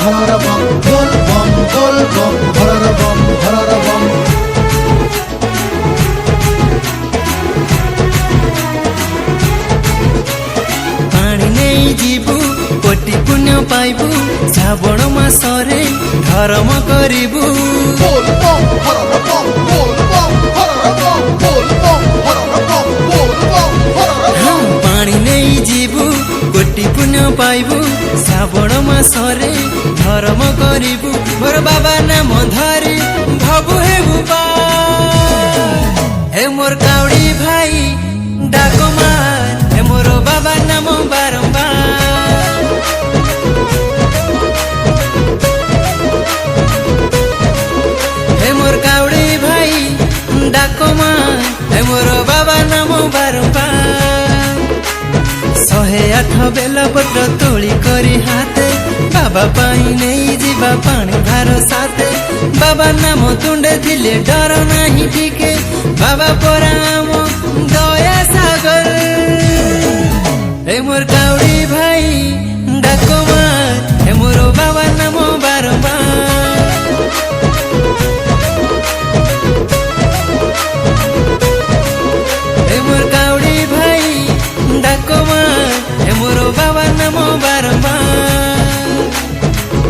Horror বম বল বম হরর বম হরর বম। পানি নেই ଯିବୁ কোটি পুণ্য পাইবু শ্রাবণ মাসরে ধর্ম করিবু বল বম হরর বম বল বম হরর বম বল বম হরর বম বল বম হরর বম। পানি নেই ଯିବୁ কোটি পুণ্য পাইবু শ্রাবণ মাসরে ধর্ম করিবু মোর বাবা নাম ধরি ভবু হেবু পা হে মোর কাউড়ি ভাই ডাক মার হে মোর বাবা নাম বারম্বার হে মোর কাউড়ি ভাই ডাক মার হে মোর বাবা নাম বারম্বার। 108 বেলপତ୍ର ତୋଳି କରି ହାତେ ବାବା ପାଇଁ ନେଇଯିବା ପାଣି ଭାର ସାଥେ ବାବା ନାମ ତୁଣ୍ଡେ ଥିଲେ ଡର ନାହିଁ ଟିକେ ବାବା ପରା ଆମ ଦୟା ସାଗର ଏ ମୋର କାଉଡ଼ି ଭାଇ ଡାକ ମାର ଏ ମୋର ବାବା ନାମ ବାରମ୍ବାର ଏ ମୋର କାଉଡ଼ି ଭାଇ ଡାକ ମାର ଏ ମୋର ବାବା ନାମ ବାରମ୍ବାର।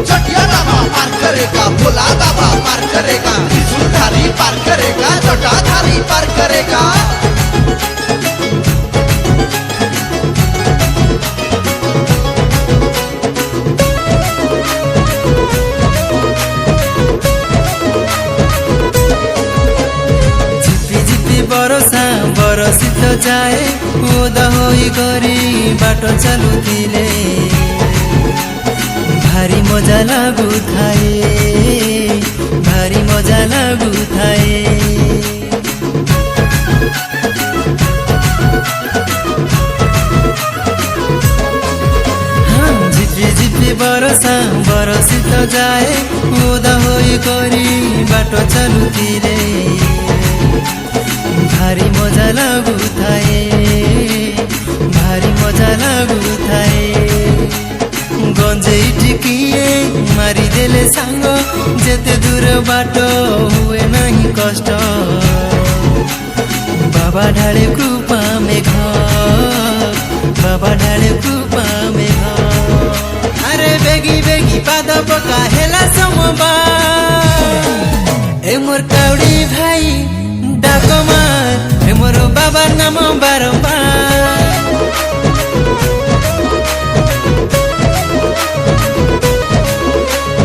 चटिया बाबा पार करेगा भोला बाबा पार करेगा त्रिशूलधारी पार करेगा जटाधारी पार करेगा। ঝিপি ঝিপি বরষা বরষিত যায় ওদা হই করি বাট চালুଥିଲେ ভারি মজা লাগুথায়ে ভারি মজা লাগুথায়ে ঝিপি ঝিপি বরষা বরষিত যায় ওদা হই করি বাট চালুଥିଲେ ভারি মজা লাগুথায়ে ভারি মজা লাগুথায়ে গঞ্জেই টিকিয়ে মারিদেলে সাঙ্গ যেতে দূর বাট হুয়ে নাহি কষ্ট বাবা ঢালে কৃপা মেঘ বাবা ঢালে কৃপা মেঘ আরে বেগি বেগি পাদ পকা হেলা সমবার এ মোর কাউড়ি ভাই ডাক মার এ মোর বাবার নাম বারম্বার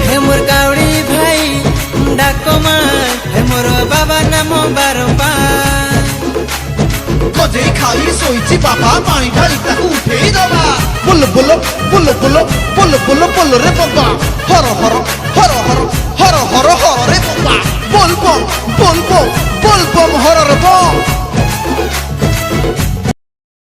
হে মোর কাউড়ি ভাই ডাক মার হে মোর বাবার নাম বারম্বার। গজেই খালি শোইছি বাবা পানি ঢালি তাকে উঠেই দেবা বল বল বল বল বল বল বল রে বাবা হর হর হর হর হর হর হর রে বাবা বল বম বল বম বল বম হরর বম।